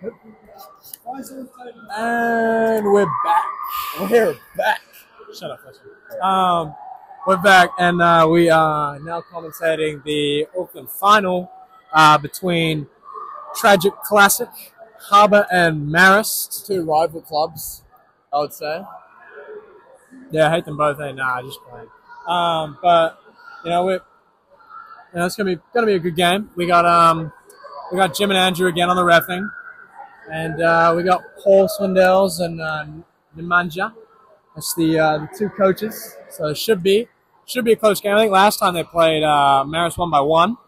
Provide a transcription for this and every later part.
And we're back. We're back. Shut up, listen. We're back, and we are now commentating the Auckland final between Tragic Classic, Harbour and Marist. Two rival clubs, I would say. Yeah, I hate them both. Nah, just playing. But you know, it's gonna be a good game. We got Jim and Andrew again on the reffing, and we got Paul Swindells and Nemanja. That's the two coaches. So it should be a close game. I think last time they played, Marist won by 1,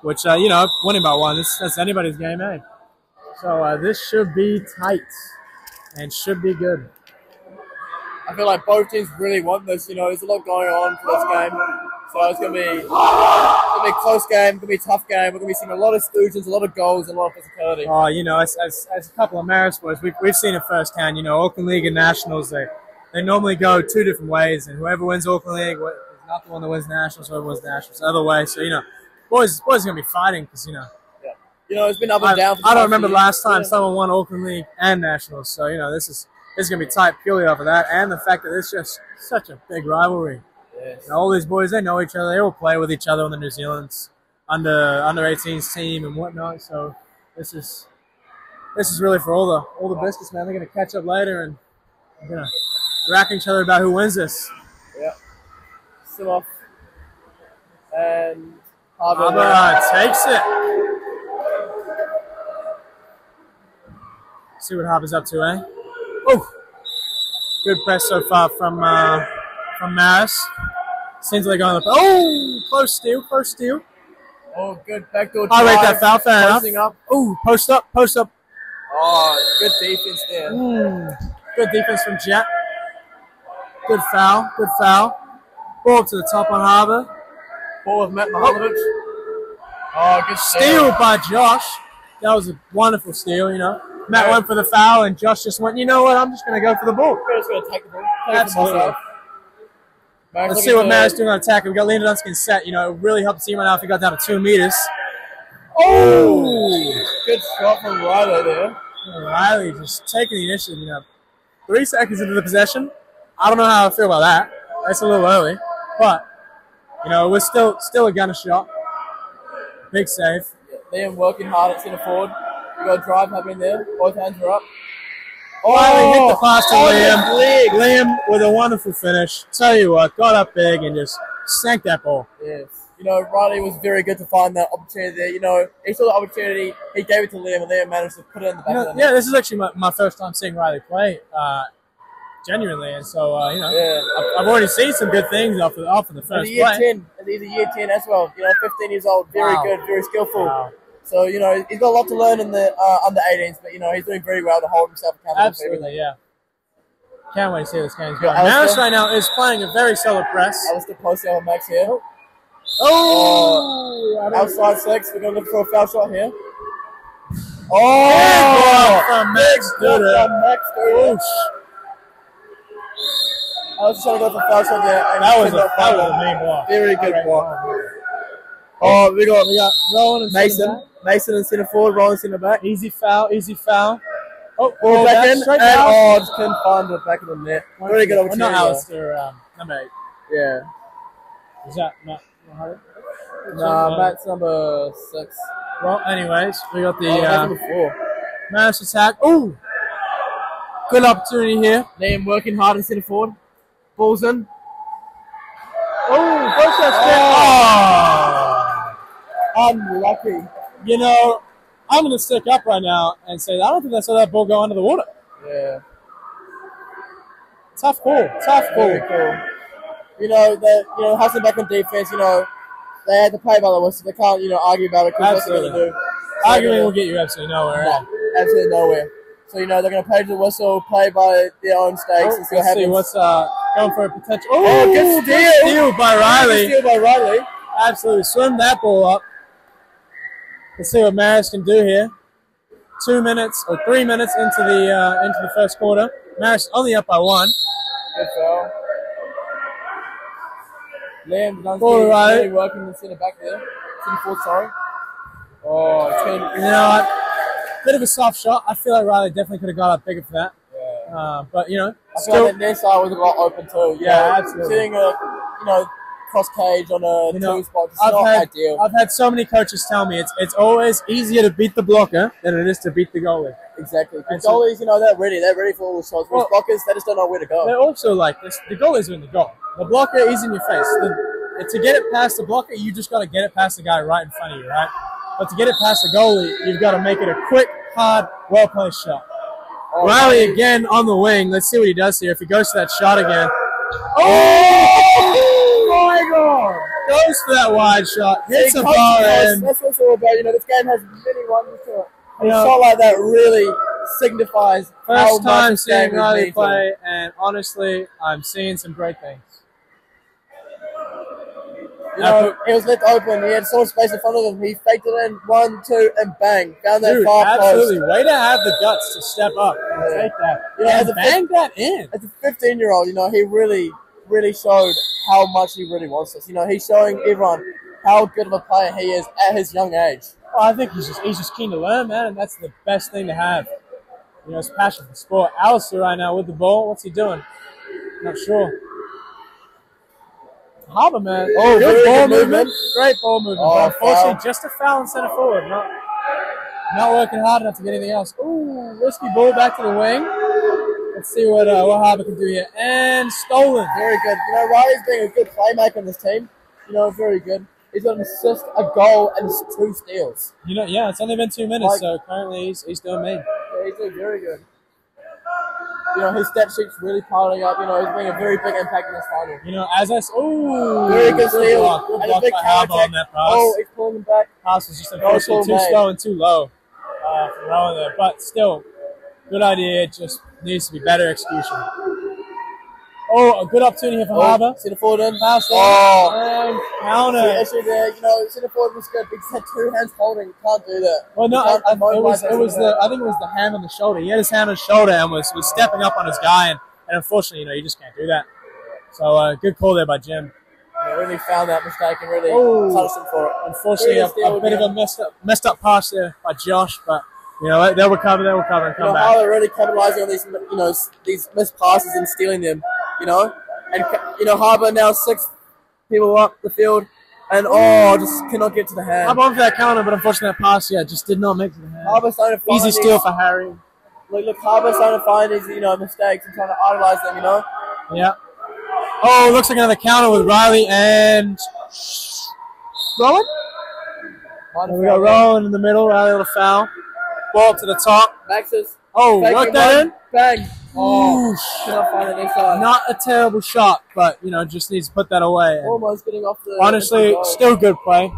which winning by 1 that's anybody's game, eh? So this should be tight and should be good. I feel like both teams really want this. There's a lot going on for this game. So it's going to be a close game, going to be a tough game. We're going to be seeing a lot of exclusions, a lot of goals, and a lot of physicality. Oh, as a couple of Marist boys, we've seen it firsthand. Auckland League and Nationals, they normally go 2 different ways, and whoever wins Auckland League is not the one that wins Nationals, whoever wins Nationals the other way. So, boys are going to be fighting because, Yeah. It's been up and down. I don't remember the last time someone won Auckland League and Nationals. So, this is going to be tight purely off of that and the fact that it's just such a big rivalry. Yes. All these boys, they know each other. They all play with each other on the New Zealand's under 18s team and whatnot. So this is really for all the biscuits, man. They're going to catch up later and they're going to rack each other about who wins this. Yeah. Simoff and Harbour takes it. See what Harbour's up to, eh? Oh, good press so far from Marist. Seems like going. Close steal. Oh, good backdoor. I rate that foul. Fair enough. Up. Oh, post up. Oh, good defense there. Good defense from Jet. Good foul. Ball up to the top on Harbour. Ball with Matt Mahalovic. Oh, good steal by Josh. That was a wonderful steal. Matt went for the foul, and Josh just went, you know what? I'm just going to go for the ball. Just going to take the ball. Absolutely. Let's see what Marist doing on attack. We've got Liam Dunskin set. It really helped the team right now if he got down to 2 meters. Oh! Good shot from Riley there. Riley just taking the initiative. 3 seconds into the possession. I don't know how I feel about that. That's a little early. But, we're still a gunner shot. Big save. Liam working hard at centre forward. We've got a drive happening there. Both hands are up. Riley hit the pass to Liam. Liam with a wonderful finish. Tell you what, got up big and just sank that ball. Yes. Riley was very good to find that opportunity there. He saw the opportunity, he gave it to Liam, and Liam managed to put it in the back of the net. Yeah, this is actually my first time seeing Riley play, genuinely. And so, I've already seen some good things off of the first play. And he's a year 10 as well. 15 years old, very good, very skillful. Wow. So, he's got a lot to learn in the under 18s, but, he's doing very well to hold himself accountable. Absolutely, yeah. Can't wait to see how this game's going. Marist right now is playing a very solid press. Alistair posting on Max here. Outside 6, we're going to look for a foul shot here. From Max Duda. I was trying to go for a foul shot there. That was a mean block. Very good block. We got Rowan and Mason in centre forward, Rowan in centre back. Easy foul. Oh, ball back in, and just couldn't find it back in the net. Very good opportunity. Not Alistair, number 8. Yeah. Is that not Harbour? Nah, Matt's number 6. Well, anyways, we got the number 4. Marist attack. Oh, good opportunity here. Liam working hard in centre forward. Ball's in. Unlucky. I'm going to stick up right now and say I don't think I saw that ball go under the water. Yeah. Tough call. Very cool. Hustling back on defense, they had to play by the whistle. They can't, argue about it because what they're going to do. Arguing will get you absolutely nowhere. No, absolutely nowhere. So, they're going to play to the whistle, play by their own stakes, and see what happens. What's going for a potential. Good steal by Riley. Good steal by Riley. Absolutely. Swim that ball up. Let's see what Marist can do here. 3 minutes into the first quarter. Marist only up by 1. Good foul. Liam Dunsky really working the centre back there. Centre forward, sorry. bit of a soft shot. I feel like Riley definitely could have got up bigger for that. Yeah. But, you know, I feel like the near side was a lot open too. Yeah, absolutely. Sitting cross cage on a two spot is not ideal. I've had so many coaches tell me it's always easier to beat the blocker than it is to beat the goalie. Exactly. Because goalies, they're ready for all the shots. Whereas blockers, they just don't know where to go. They're also like this. The goalie's in the goal. The blocker is in your face. To get it past the blocker, you just got to get it past the guy right in front of you, right? But to get it past the goalie, you've got to make it a quick, hard, well-placed shot. Oh, Riley again on the wing. Let's see what he does here. If he goes to that shot again. Oh my God! Goes for that wide shot. Hits the bar end. That's what it's all about. This game has many wonders to it. A shot like that really signifies how first time much seeing Riley play, and honestly, I'm seeing some great things. He was left open. He had so much space in front of him. He faked it in 1, 2, and bang. Found that far post. Absolutely. Way to have the guts to step up and take that. And bang that in. As a 15-year-old, he really, really showed how much he really wants this. He's showing everyone how good of a player he is at his young age. Well, I think he's just keen to learn, man, and that's the best thing to have. His passion for sport. Alistair right now with the ball. What's he doing? Not sure. Harbour, man. Oh, good ball movement. Great ball movement. Oh, but unfortunately, just a foul in centre forward. Not working hard enough to get anything else. Ooh, risky ball back to the wing. Let's see what Harbour can do here. And stolen. Very good. Riley's being a good playmaker in this team. Very good. He's got an assist, a goal, and 2 steals. Yeah, it's only been 2 minutes, so currently he's doing mean. Yeah, he's doing very good. His stat sheet's really piling up. He's being a very big impact in this final. As I ooh, very good steal. Good block by Harbour on that pass. Oh, he's pulling him back. Pass was just unfortunately too slow and too low for Rowan there. But still, good idea. It just needs to be better execution. Oh, a good opportunity for Harbour. Centre forward in. Pass in. And counter. The issue there, centre forward was good. He just had 2 hands holding. You can't do that. Well, no, I think it was the hand on the shoulder. He had his hand on his shoulder and was stepping up on his guy, and unfortunately, you just can't do that. So, good call there by Jim. Yeah, really found that mistake and really punished him for it. Unfortunately, a bit of a messed up pass there by Josh, but they'll recover and come back. Harbour really capitalising on these missed passes and stealing them. And Harbour now 6 people up the field, and just cannot get to the hand. I'm on for that counter, but unfortunately that pass, just did not make it to the hand. Harbour's starting to find easy steal for Harry. Look, Harbour's starting to find these mistakes and trying to idolise them. Yeah. Oh, looks like another counter with Riley and Rowan. We got Rowan in the middle. Riley with a foul. Ball to the top. Maxes. Oh, work that in. Bang. Oh, cannot find it inside. Not a terrible shot, but just needs to put that away. Almost getting off the. Honestly, still good play.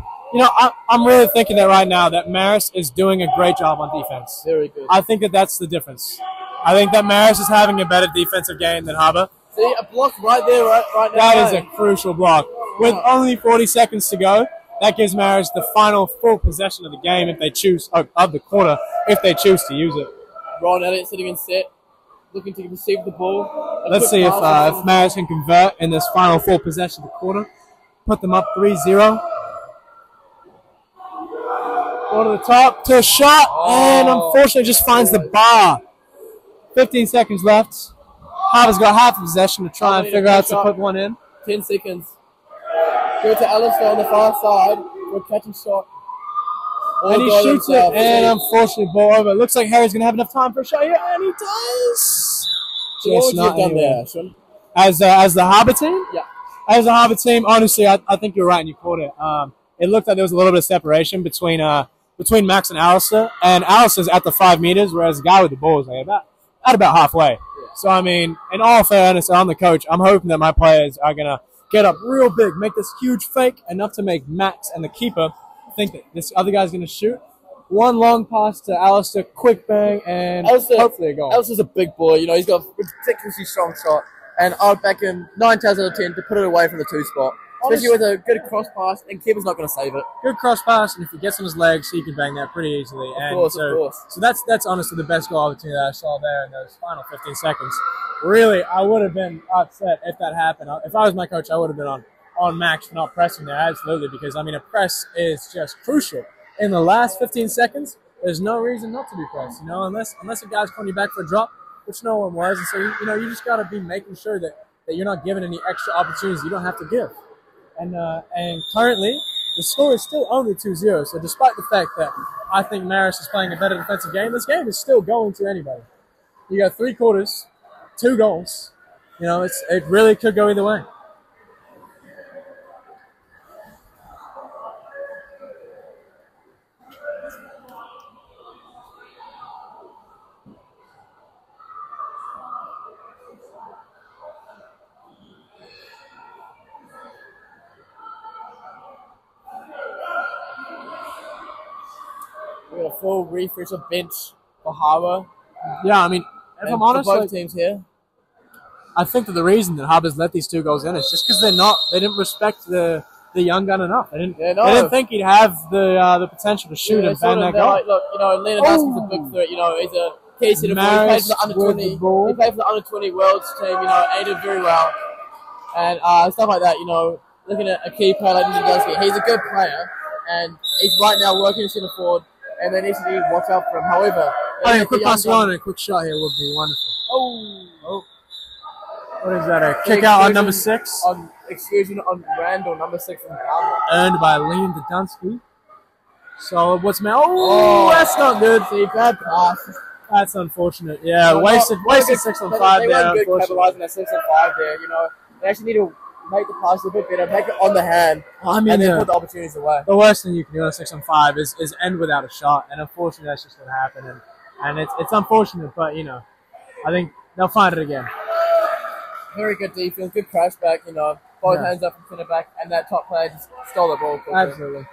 I'm really thinking that right now that Marist is doing a great job on defense. Very good. I think that's the difference. I think that Marist is having a better defensive game than Harbour. See, a block right there, right now. That is a crucial block. With only 40 seconds to go, that gives Marist the final full possession of the game if they choose, of the quarter, if they choose to use it. Ron Elliott sitting in set, looking to receive the ball. Let's see if Marist can convert in this final full possession of the quarter. Put them up 3-0. Go to the top, to a shot, and unfortunately just finds the bar. 15 seconds left. Harbour's got half a possession to try and figure out to put one in. 10 seconds. Go to Alistair on the far side for a catching shot. And he shoots it, and unfortunately ball over. It looks like Harry's going to have enough time for a shot here, and he does. What would you have done there, Sean? As the Harbour team? Yeah. As the Harbour team, honestly, I think you're right, and you caught it. It looked like there was a little bit of separation between Max and Alistair, and Alistair's at the 5 meters, whereas the guy with the ball is like about halfway. Yeah. So, I mean, in all fairness, I'm the coach. I'm hoping that my players are going to get up real big, make this huge fake, enough to make Max and the keeper think that this other guy's going to shoot. One long pass to Alistair, quick bang, and hopefully a goal. Alistair's a big boy. He's got a ridiculously strong shot, and I'd back him 9 times out of 10 to put it away from the 2 spot. Especially with a good cross pass, and keeper's not going to save it. Good cross pass, and if he gets on his legs, he can bang that pretty easily. Of course. So that's honestly the best goal opportunity that I saw there in those final 15 seconds. Really, I would have been upset if that happened. If I was my coach, I would have been on Max for not pressing there, absolutely, because, I mean, a press is just crucial. In the last 15 seconds, there's no reason not to be pressed, you know, unless a guy's calling you back for a drop, which no one was. And so, you just got to be making sure that you're not giving any extra opportunities you don't have to give. And currently, the score is still only 2-0. So despite the fact that I think Marist is playing a better defensive game, this game is still going to anybody. You got 3 quarters, 2 goals. You know, it really could go either way. We got a full refresh of bench for Harbour. Yeah, I mean, if I'm honest, both teams here. I think that the reason that Harbour's let these 2 goals in is just because they didn't respect the young gun enough. They didn't think he'd have the potential to shoot and bang that goal. Like, look, Leonardowski's a big threat. He's a key center forward. He played for the under 20. He played for the under 20 Worlds team. And did very well, and stuff like that. Looking at a key player like Leonardowski, he's a good player, and he's right now working in center forward, and they need to watch out for him. However, a quick pass on and a quick shot here would be wonderful. Oh. What is that? A kick out on number 6? Exclusion on Randall, number 6 from Harbour. Earned by Liam Dunsky. So what's that's not good. See, bad pass. That's unfortunate. Yeah, wasted 6 on 5 there. They weren't good capitalising that 6 on 5 there. They actually need to make the pass a bit better, make it on the hand, and then put the opportunities away. The worst thing you can do on 6 on 5 is end without a shot, and unfortunately that's just what happened. And it's unfortunate, but I think they'll find it again. Very good defense, good crash back, both hands up from centre back, and that top player just stole the ball quickly. Absolutely.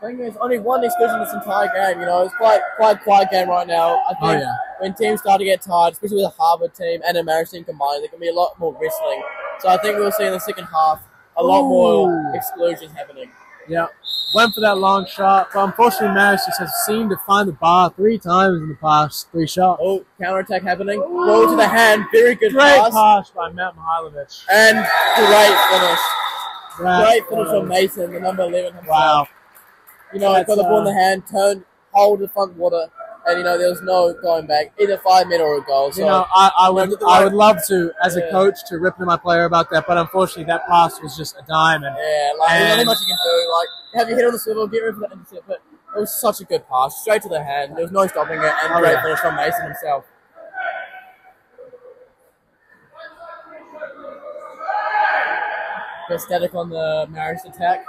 I think there's only one exclusion this entire game, It's quite quiet game right now. I think when teams start to get tired, especially with a Harbour team and a Marist team combined, there can be a lot more wrestling. So I think we'll see in the second half a lot more exclusions happening. Yeah. Went for that long shot, but unfortunately Marist just has seemed to find the bar 3 times in the past 3 shots. Oh, counter-attack happening. Ball to the hand, very good great pass. pass by Matt Mihailovic. And great finish. Great finish from Mason, the number 11 himself. Wow. Got the ball in the hand, turned, hold the front water, and there was no going back, either 5-meter or a goal. So, I would love to, as a coach, to rip into my player about that, but unfortunately that pass was just a dime. And there's not much you can do. Have your head on the swivel, get rid of that intercept, but it was such a good pass, straight to the hand. There was no stopping it, and great finish from Mason himself. Bit static on the Marist attack.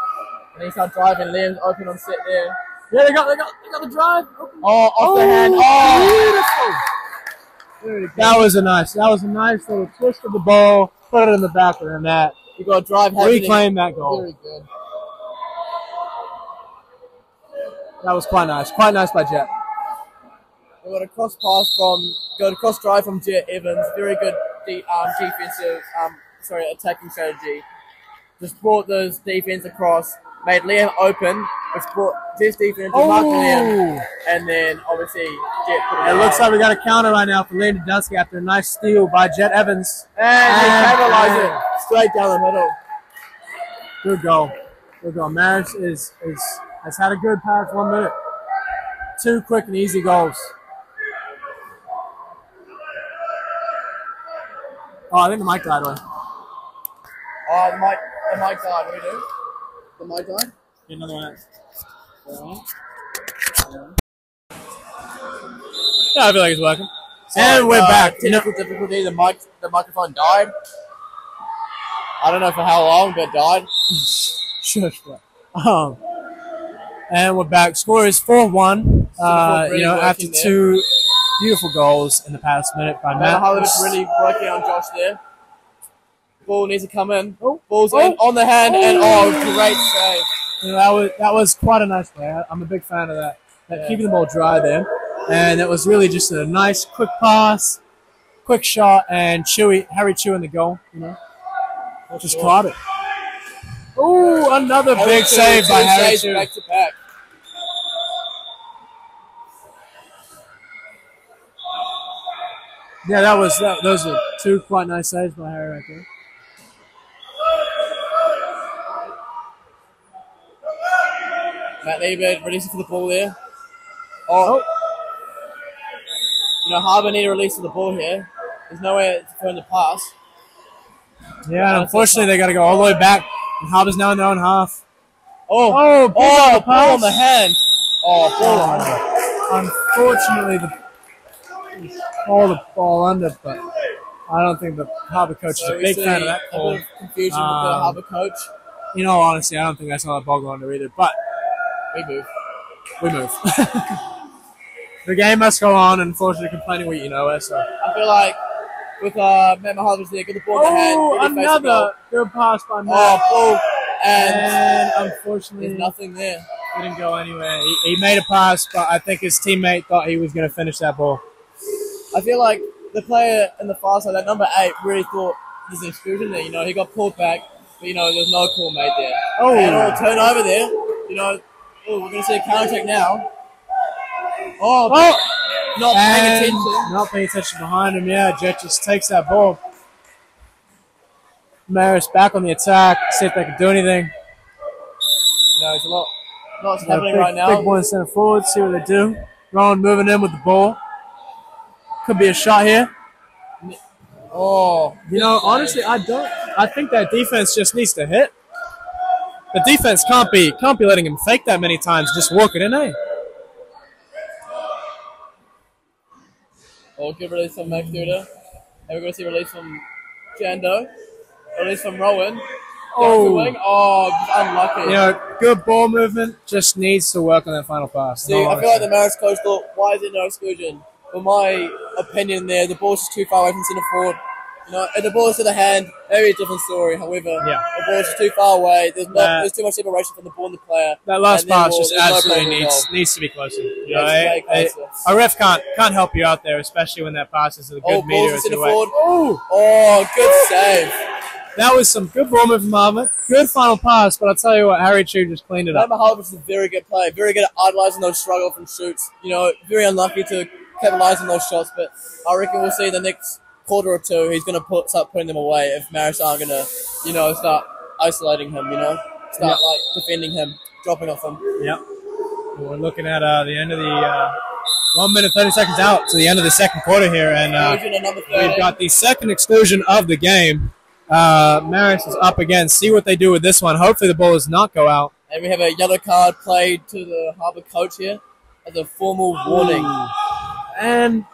And he starts driving. Liam's open on set there. Yeah, they got the drive. Off the hand. Beautiful. That was a nice little twist of the ball. Put it in the back of the net. You got a drive. Reclaim that goal. Very good. That was quite nice. Quite nice by Jet. We got a cross drive from Jet Evans. Very good defensive, attacking strategy. Just brought those defense across, made Liam open, which brought Jet's defense to mark Liam, and then obviously Jet put it. It looks like we got a counter right now for Liam Dunsky after a nice steal by Jet Evans. And he capitalized it straight down the middle. Good goal. Marist has had a good past 1 minute. 2 quick and easy goals. Oh, I think the mic died away. Oh, the mic died. What do we do? The mic died? Get another one out. Yeah, I feel like it's working. And we're back. Technical difficulty. The microphone died. I don't know for how long, but it died. Shush. And we're back. Score is 4-1. After 2 beautiful goals in the past minute by Matt. Mihailovic really working on Josh there. Ball needs to come in. Ball's in on the hand, and great save. That was quite a nice play. I'm a big fan of that. Keeping the ball dry there. And it was really just a nice quick pass, quick shot, and Harry Chew in the goal. Just caught it. Oh, another big save by Harry Chew. Back to back. Yeah, those are 2 quite nice saves by Harry right there. Matt Liebert releasing for the ball there. Oh. You know, Harbour need to release the ball here. There's nowhere for him to pass. Yeah, and unfortunately they got to go all the way back. And Harbour's now in their own half. Ball on the hand. Oh, ball under. Unfortunately, the ball under, but I don't think the Harbour coach is a big fan of that call. Confusion with the Harbour coach. You know, honestly, I don't think that's not a ball go under either, but we move. The game must go on, and unfortunately, complaining what you know. So I feel like with Matt Mahalvis there, get the ball in the hand. Another good pass by Matt. Ball. And unfortunately, there's nothing there. Didn't go anywhere. He made a pass, but I think his teammate thought he was going to finish that ball. I feel like the player in the far side, that number 8, really thought there's an exclusion there. You know, he got pulled back, but, you know, there's no call made there. And a turnover there. You know, we're going to see a counter attack now. Not paying attention. Not paying attention behind him, yeah. Jet just takes that ball. Marist back on the attack, see if they can do anything. You know, it's a lot's happening right now. Big boy in center forward, see what they do. Rowan moving in with the ball. Could be a shot here. Oh. You know, honestly, I think that defense just needs to hit. The defense can't be letting him fake that many times, just walk it in, eh? Good release from Max Duda. And we're going to see release from Jando. Release from Rowan. Just unlucky. You know, good ball movement, just needs to work on that final pass. See, I feel like the Marist coach thought, why is there no exclusion? For my opinion there, the ball's just too far away from centre forward. You know, if the ball is to the hand, maybe a different story. However, the ball is just too far away. There's too much separation from the ball and the player. That last pass just absolutely needs to be closer. You know, a ref can't help you out there, especially when that pass is a good meter or two away. Good save. That was some good ball movement from Harbour. Good final pass, but I'll tell you what, Harry Chu just cleaned it up. Harbour is a very good player, very good at idolizing those struggle from shoots. You know, very unlucky to capitalize on those shots, but I reckon we'll see the next quarter or two he's going to start putting them away if Marist aren't going to, you know, start isolating him, you know, start defending him, dropping off him. Yep. We're looking at the end of the 1 minute 30 seconds out to the end of the second quarter here, and we've got the second exclusion of the game. Marist is up again. See what they do with this one. Hopefully the ball does not go out. And we have a yellow card played to the Harbour coach here as a formal warning. And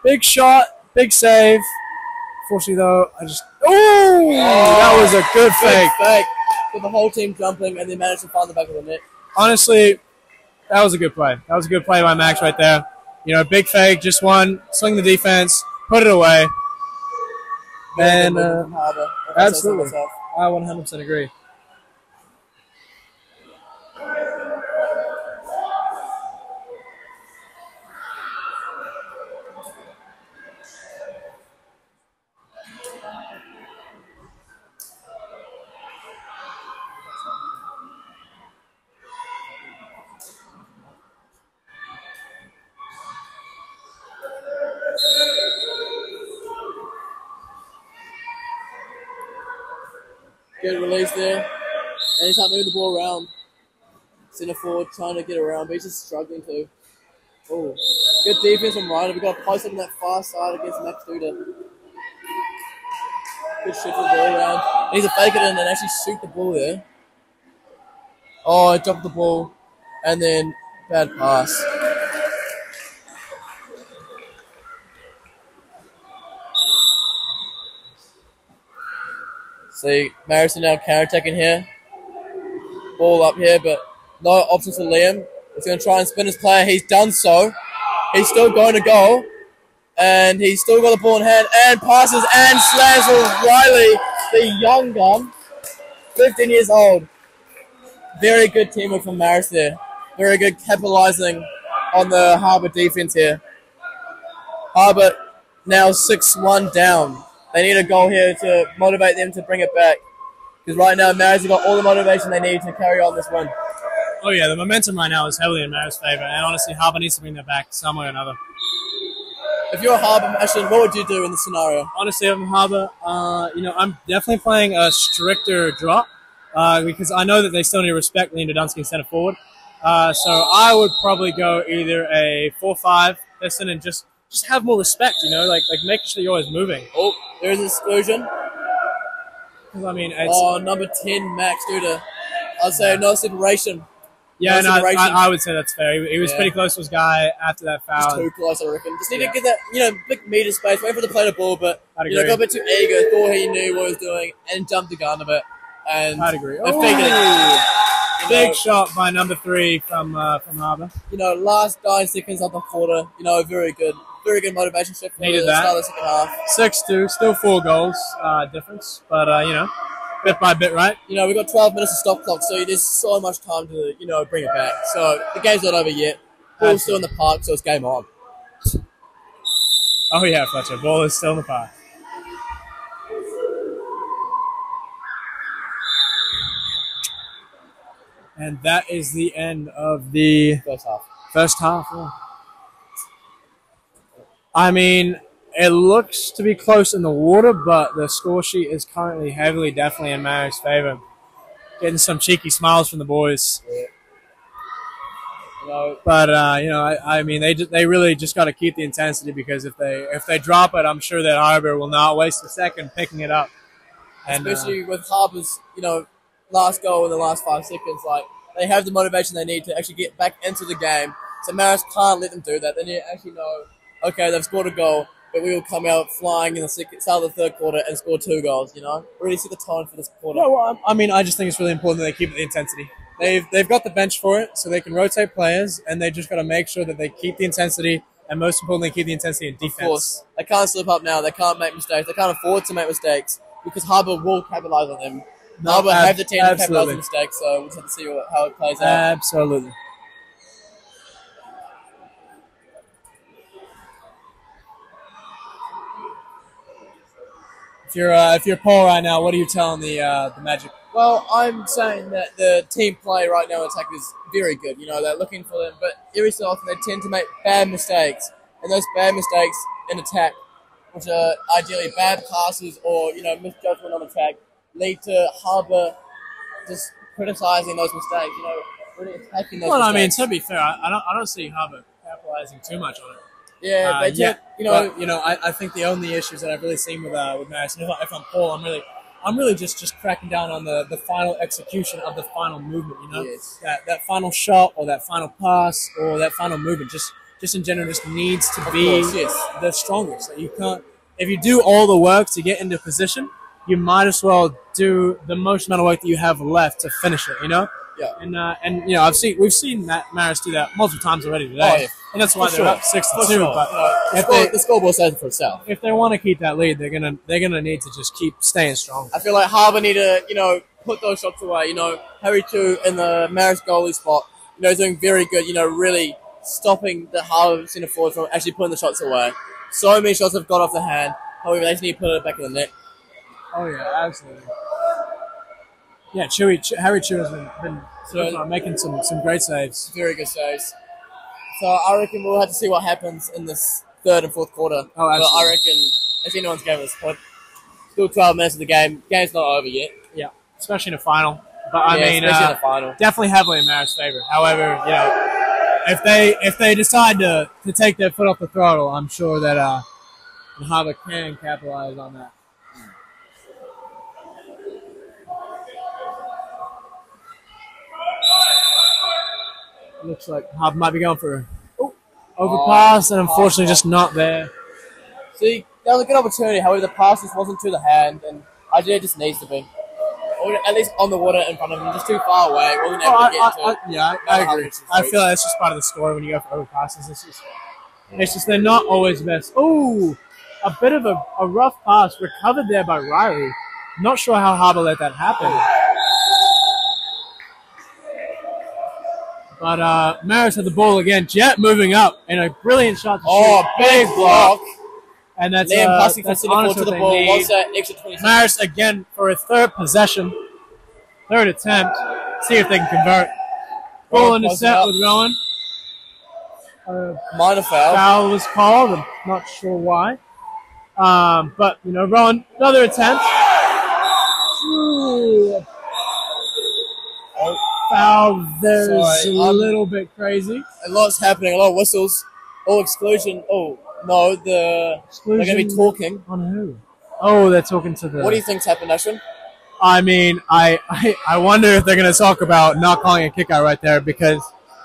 big shot, big save. Unfortunately, though, that was a good fake. With the whole team jumping, and they managed to find the back of the net. Honestly, that was a good play. That was a good play by Max right there. You know, big fake, just one, swing the defense, put it away. And absolutely, I 100% agree. Good release there. And he's not moving the ball around. Centre forward trying to get around, but he's just struggling to. Oh, good defense from Ryder. We've got a post on that far side against Max Duda. Good shift of the ball around. He needs to fake it in and actually shoot the ball there. Oh, dropped the ball. And then bad pass. See, Marist now counter-attacking here. Ball up here, but no options for Liam. He's going to try and spin his player. He's done so. He's still going to go. And he's still got the ball in hand. And passes and slams for Riley, the young gun. 15 years old. Very good teamwork from Marist there. Very good capitalizing on the Harbour defense here. Harbour now 6-1 down. They need a goal here to motivate them to bring it back. Because right now, Marist have got all the motivation they need to carry on this win. Oh yeah, the momentum right now is heavily in Marist's favour. And honestly, Harbour needs to bring that back some way or another. If you're a Harbour, Ashton, what would you do in this scenario? Honestly, if I'm Harbour, I'm definitely playing a stricter drop. Because I know that they still need to respect Liam Dunsky centre forward. So I would probably go either a 4-5 piston and just have more respect, you know, like making sure you're always moving. Oh, there's an exclusion. Because I mean, it's, number 10, Max, due to, I'd say, no separation. Yeah, no, I would say that's fair. He was pretty close to his guy after that foul. Just too close, I reckon. Just need to get that, big meter space, wait for the play the ball, but, got a bit too eager, thought he knew what he was doing, and jumped the gun a bit. And I'd agree. Big shot by number 3 from Harbour. Last 9 seconds of the quarter, very good motivation shift for the start of the second half. 6-2, still 4 goals difference, but, bit by bit, right? We've got 12 minutes of stop clock, so there's so much time to, bring it back. So the game's not over yet. Ball's still in the park, so it's game on. Oh, yeah, Fletcher. Ball is still in the park. And that is the end of the first half. Yeah. I mean, it looks to be close in the water, but the score sheet is currently definitely in Marist's favour. Getting some cheeky smiles from the boys. Yeah. But I mean, they really just got to keep the intensity, because if they drop it, I'm sure that Harbour will not waste a second picking it up. And, especially with Harbour's last goal in the last 5 seconds, they have the motivation they need to actually get back into the game. So Marist can't let them do that. They need to actually know, okay, they've scored a goal, but we will come out flying in the start of the third quarter and score 2 goals, Really set the tone for this quarter. Yeah, well, I mean, I just think it's really important that they keep the intensity. They've got the bench for it, so they can rotate players, and they just got to make sure that they keep the intensity, and most importantly, keep the intensity in defense. Of course. They can't slip up now. They can't make mistakes. They can't afford to make mistakes, because Harbour will capitalize on them. Harbour have the team to capitalize on mistakes, so we'll just have to see how it plays out. Absolutely. If you're Paul right now, what are you telling the Magic? Well, I'm saying that the team play right now in attack is very good. They're looking for them, but every so often they tend to make bad mistakes, and those bad mistakes in attack, which are ideally bad passes or misjudgment on attack, lead to Harbour just criticising those mistakes. Really attacking those mistakes. Well, I mean, to be fair, I don't see Harbour capitalising too much on it. Yeah, they did. I think the only issues that I've really seen with Marist, and if I'm Paul, I'm really just cracking down on the final execution of the final movement. Yes. That final shot or that final pass or that final movement, just in general, just needs to be the strongest. That you can't, if you do all the work to get into position, you might as well do the most amount of work that you have left to finish it. Yeah. And we've seen that Marist do that multiple times already today. Oh, yeah. And that's why they're up 6-2. Sure. But the scoreboard says it for itself. If they want to keep that lead, they're gonna need to just keep staying strong. I feel like Harbour need to put those shots away. Harry Chu in the Marist goalie spot. Doing very good. Really stopping the Harbour centre forward from actually putting the shots away. So many shots have got off the hand. However, they just need to put it back in the net. Oh yeah, absolutely. Yeah, Harry Chu has been making some great saves. Very good saves. So I reckon we'll have to see what happens in this third and fourth quarter. Oh, absolutely. But I reckon it's anyone's game at this point. Still 12 minutes of the game. Game's not over yet. Yeah, especially in the final. But I mean, especially in the final. Definitely heavily in Marist's favour. However, if they decide to take their foot off the throttle, I'm sure that Harbour can capitalize on that. Looks like Harbour might be going for overpass, and unfortunately just not there. See, that was a good opportunity. However, the pass just wasn't to the hand, and ideally it just needs to be. Or at least on the water in front of him, just too far away. Wasn't able to get to it. I agree. I feel like that's just part of the score when you go for overpasses. It's just they're not always the best. Oh, a bit of a rough pass recovered there by Riley. Not sure how Harbour let that happen. But Marist had the ball again. Jet moving up in a brilliant shot to shoot. Big block. And that's passing from honestly to the what they ball. need. What's that extra 20 seconds? Marist again for a third possession. Third attempt. See if they can convert. Ball in the set with Rowan. Minor foul. Foul was called. I'm not sure why. But, Rowan, another attempt. Ooh. foul there is Sorry, a little bit crazy. A lot's happening. A lot of whistles. Oh, exclusion. Oh no, they're going to be talking. On who? Oh, they're talking to the. What do you think's happened, Ashwin? I mean, I wonder if they're going to talk about not calling a kick out right there, because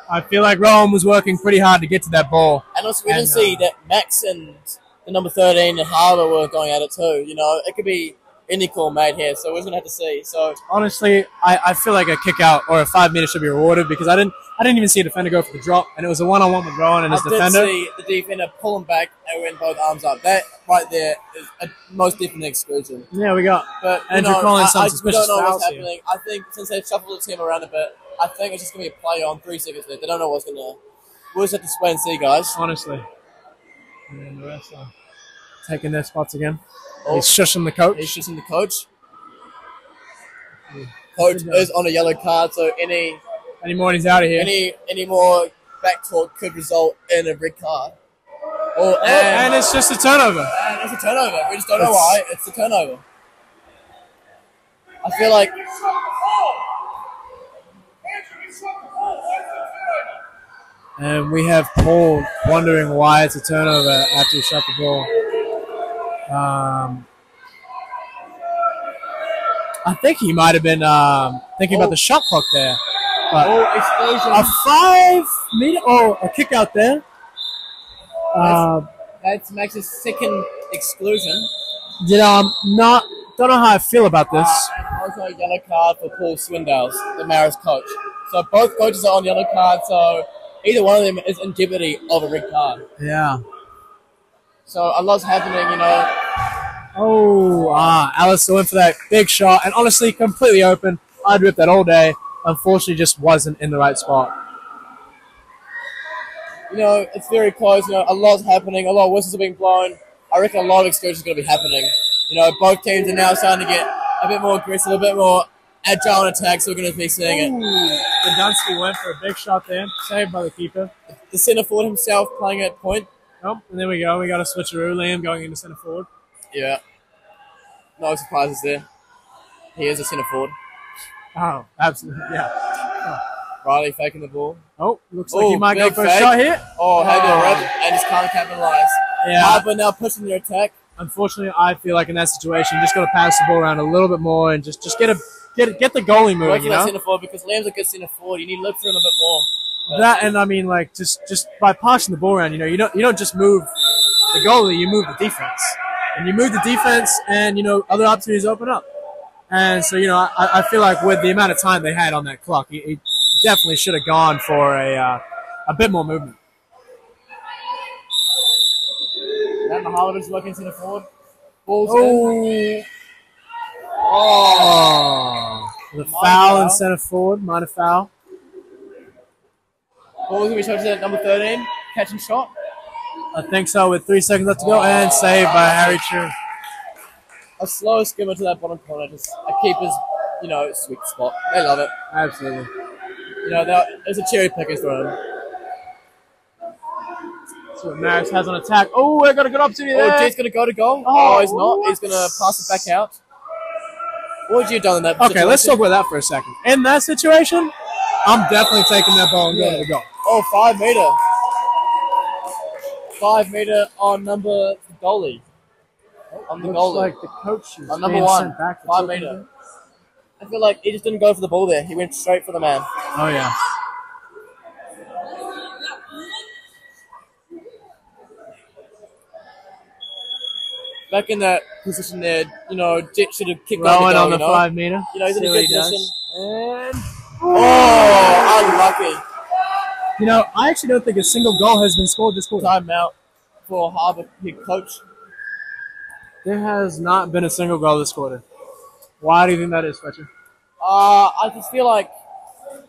I feel like Rowan was working pretty hard to get to that ball. And also, we didn't see that Max and the number 13 and Harbour were going at it too. You know, it could be any call made here, so we're going to have to see. So honestly, I feel like a kick out or a 5 meter should be rewarded, because I didn't even see a defender go for the drop, and it was a one-on-one with Rowan and his defender. I did see the defender pull him back and win both arms up. That right there is a most definite exclusion. Yeah, we got. But Andrew calling some suspicious don't know fouls what's happening. I think since they've shuffled the team around a bit, I think it's just going to be a play on 3 seconds left. They don't know what's going to. We'll just have to wait and see, guys. Honestly. And the rest are taking their spots again. Oh, he's shushing the coach. He's shushing the coach. Coach is on a yellow card, so any more and he's out of here. Any more back talk could result in a red card. And it's just a turnover. And it's a turnover. We just don't know why. It's a turnover. I feel like. And we have Paul wondering why it's a turnover after he shot the ball. I think he might have been thinking about the shot clock there. But Explosion. a 5 meter, a kick out there. That makes a second exclusion. You know, don't know how I feel about this. And also a yellow card for Paul Swindales, the Marist coach. So both coaches are on yellow card, so either one of them is in jeopardy of a red card. Yeah. So a lot's happening, you know. Alistair went for that big shot, and honestly, completely open. I'd rip that all day. Unfortunately, just wasn't in the right spot. You know, it's very close. You know, a lot's happening. A lot of whistles are being blown. I reckon a lot of excursions are going to be happening. You know, both teams are now starting to get a bit more aggressive, a bit more agile in attack, so we're going to be seeing it. The Dunsky went for a big shot there, saved by the keeper. The centre forward himself playing at point. Oh, and there we go. We got a switcheroo. Liam going into centre forward. Yeah. No surprises there. He is a centre forward. Oh, absolutely. Yeah. Riley faking the ball. Oh, looks like he might go for a shot here. Oh, had to rip and just can't capitalise. Yeah. Harbour now pushing their attack. Unfortunately, I feel like in that situation, you just got to pass the ball around a little bit more and just get the goalie moving, Work you for that know? centre forward, because Liam's a good centre forward. You need to look for him a bit more. That, and I mean, like, just by passing the ball around, you know, you don't just move the goalie, you move the defense. And you move the defense, and, you know, other opportunities open up. And so, you know, I feel like with the amount of time they had on that clock, he definitely should have gone for a bit more movement. And the Howard's working centre forward. Ball's in. The foul in centre forward, minor foul. Ball's going to be shot to number 13. Catch and shot. I think so, with 3 seconds left to go, and saved by Harry True. A slow skimmer to that bottom corner, just a keeper's, you know, sweet spot. They love it. Absolutely. You know, there's a cherry picker throw. That's what Marist has on attack. Oh, I got a good opportunity there. Oh, Jay's going to go to goal. Oh, he's not. He's going to pass it back out. What would you have done in that situation? Okay, let's talk about that for a second. In that situation, I'm definitely taking that ball and going to the goal. Oh, 5 meter. 5 meter on number goalie. On the Looks goalie. like the coach is on number being 1. sent back. 5 meter. I feel like he just didn't go for the ball there. He went straight for the man. Oh, yeah. Back in that position there, you know, Jet should have kicked Rowan goal, on the 5 meter. You know, he's in a See good what he position. does. And unlucky. you know, I actually don't think a single goal has been scored this quarter. Timeout for Harbour head coach. There has not been a single goal this quarter. Why do you think that is, Fletcher? I just feel like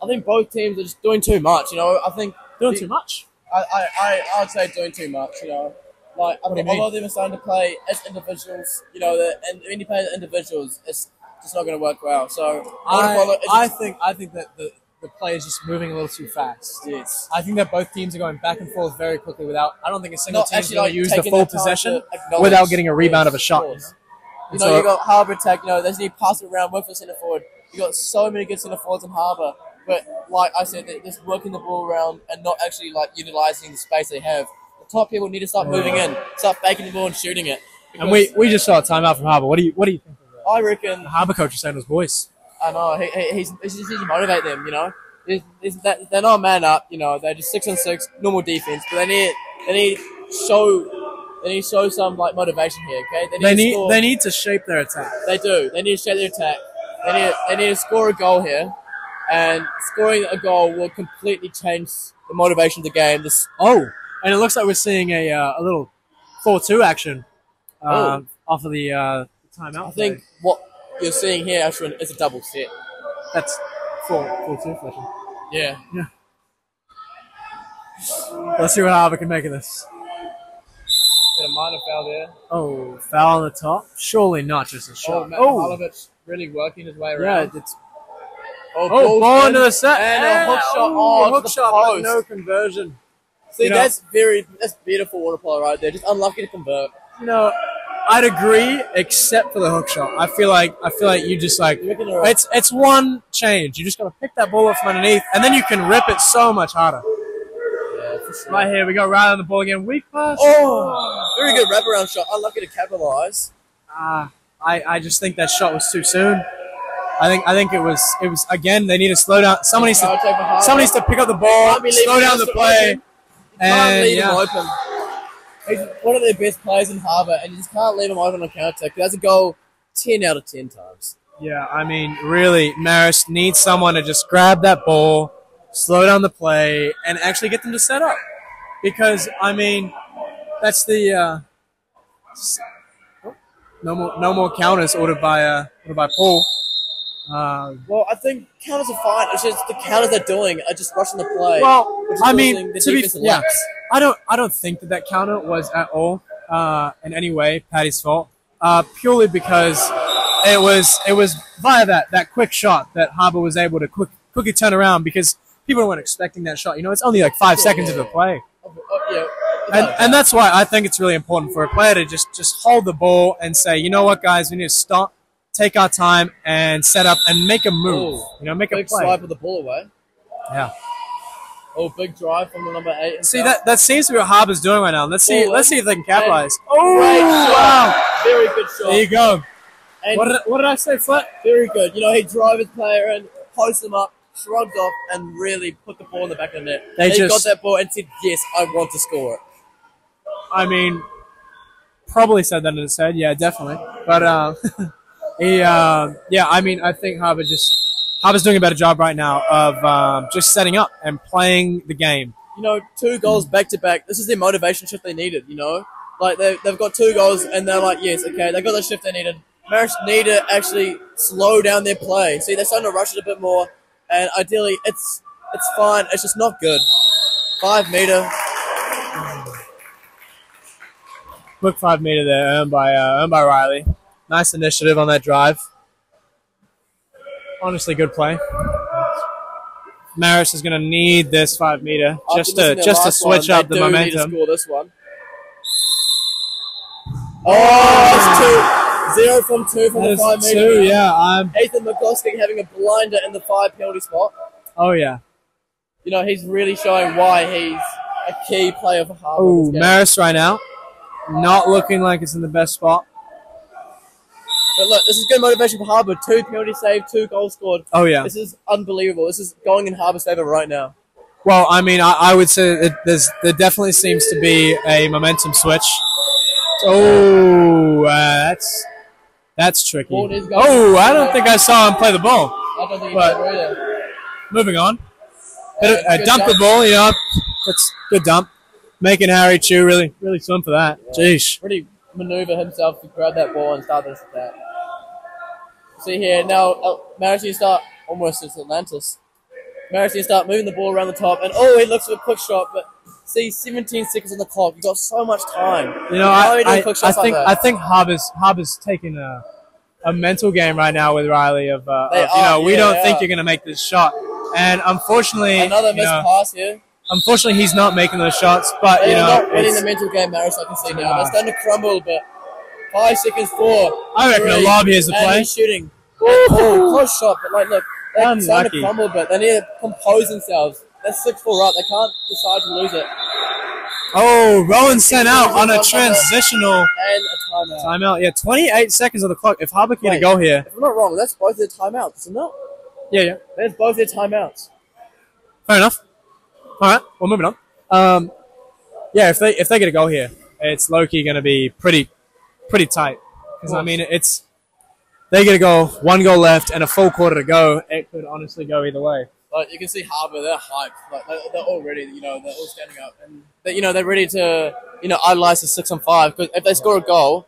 I think both teams are just doing too much. You know, I think Doing too much. I'd say doing too much. You know, like I think a lot of them are starting to play as individuals. You know, and when you play as individuals, it's just not going to work well. So I think that the play is just moving a little too fast. Yes. I think that both teams are going back and forth very quickly without. I don't think a single team is actually, going like, to use the taking full their time possession to acknowledge- without getting a rebound of a Yes, shot. course. You So- know, you got Harbour attack. You know, they just need to pass it around, work for centre forward. You got so many good centre forwards in Harbour. But like I said, they're just working the ball around and not actually like utilizing the space they have. The top people need to start moving in, start faking the ball and shooting it. And we just saw a timeout from Harbour. What do you think of that? I reckon The Harbour coach is saying to his boys. I know he's just to motivate them. You know, they're not a man up. You know, they're just 6-on-6, normal defense. But they need to show some like motivation here. Okay, They need to shape their attack. They do. They need to shape their attack. They need to score a goal here, and scoring a goal will completely change the motivation of the game. And it looks like we're seeing a little 4-2 action off of the timeout. I think what you're seeing here, Ashwin, is a double set. That's 4-2 flashing. Yeah. Let's see what Harbour can make of this. Got a minor foul there. Oh, foul on the top? Surely not just a shot. Mihailovic really working his way around. Yeah, it's... ball into the set. And a hook shot. Hook shot, but no conversion. See, that's beautiful water polo right there. Just unlucky to convert. You know, I'd agree, except for the hook shot. I feel like you just like it's one change. You just gotta pick that ball up from underneath, and then you can rip it so much harder. Yeah, for sure. Right here, we go right on the ball again. Weak pass. Very good wraparound shot. Unlucky to capitalize. I just think that shot was too soon. I think it was again. They need to slow down. Somebody needs to pick up the ball, slow down the play, and leave him open. He's one of their best players in Harbour, and you just can't leave him open on counter-attack. That's a goal 10 out of 10 times. Yeah, I mean, really, Marist needs someone to just grab that ball, slow down the play, and actually get them to set up. Because, I mean, that's the no more counters ordered by Paul. Well, I think counters are fine. It's just the counters they're doing are just rushing the play. Well, I mean, I don't think that counter was at all in any way Paddy's fault. Purely because it was via that quick shot that Harbour was able to quickly turn around because people weren't expecting that shot. You know, it's only like 5 seconds of the play. And that's why I think it's really important for a player to just hold the ball and say, you know what, guys, we need to stop, take our time, and set up and make a move. Make a play. Big swipe of the ball away. Yeah. Big drive from the number 8. See, that seems to be what Harbour's doing right now. Let's see if they can capitalize. Wow. Very good shot. There you go. And what did I say, Flat? Very good. You know, he drove his player and posts him up, shrugged off, and really put the ball in the back of the net. He got that ball and said, yes, I want to score it. I mean, probably said that in his head. Yeah, definitely. But I mean, I think Harbour's doing a better job right now of just setting up and playing the game. You know, 2 goals back to back. This is their motivation shift they needed. You know, like they've got 2 goals and they're like, yes, okay, they got the shift they needed. Marist need to actually slow down their play. See, they're starting to rush it a bit more, and ideally, it's fine. It's just not good. 5 meter. Quick 5 meter there, earned by Riley. Nice initiative on that drive. Honestly, good play. Marist is going to need this 5 meter just to switch up the momentum. Need to score this one. It's 2. 0 from 2 from the 5 meter. 2, yeah. Ethan McCloskey having a blinder in the 5 penalty spot. Oh yeah. You know, he's really showing why he's a key player for Harbour. Oh, Marist right now, not looking like it's in the best spot. But look, this is good motivation for Harbour. 2 penalty saved, 2 goals scored. Oh yeah. This is unbelievable. This is going in Harbour's favour right now. Well, I mean, I would say there definitely seems to be a momentum switch. Oh, that's tricky. Oh, I don't think I saw him play the ball. I don't think he did either. Moving on. Dump the ball, you know. That's good dump. Making Harry Chu really swim for that. Yeah. Jeez. Really maneuver himself to grab that ball and start this attack. See here, now Marist needs to start, almost as Atlantis. Marist needs to start moving the ball around the top, and he looks for a quick shot, but see, 17 seconds on the clock. You've got so much time. You know, I think Harbour's taking a mental game right now with Riley of we don't think you're going to make this shot. And unfortunately, another missed pass here. Unfortunately, he's not making those shots, but they're not winning the mental game, Marist. I can see now. They're starting to crumble, but 5 seconds, 4. I reckon a lob here's the play. He's shooting. Close shot, but look, They're starting to Unlucky. crumble a bit. They need to compose themselves. They're 6-4 up. They can't decide to lose it. Oh, Rowan sent out on a transitional And a timeout. timeout. Yeah, 28 seconds on the clock. If Harbour get a goal here. If I'm not wrong, that's both their timeouts, isn't it? Yeah. That's both their timeouts. Fair enough. All right, well, moving on. Yeah, if they get a goal here, it's low-key going to be pretty tight. Because, I mean, they get a goal, 1 goal left, and a full quarter to go. It could honestly go either way. Like, you can see Harbour, they're hyped. Like, they're all ready, they're all standing up. And, they're ready to, idolize the 6-on-5. Because if they score a goal,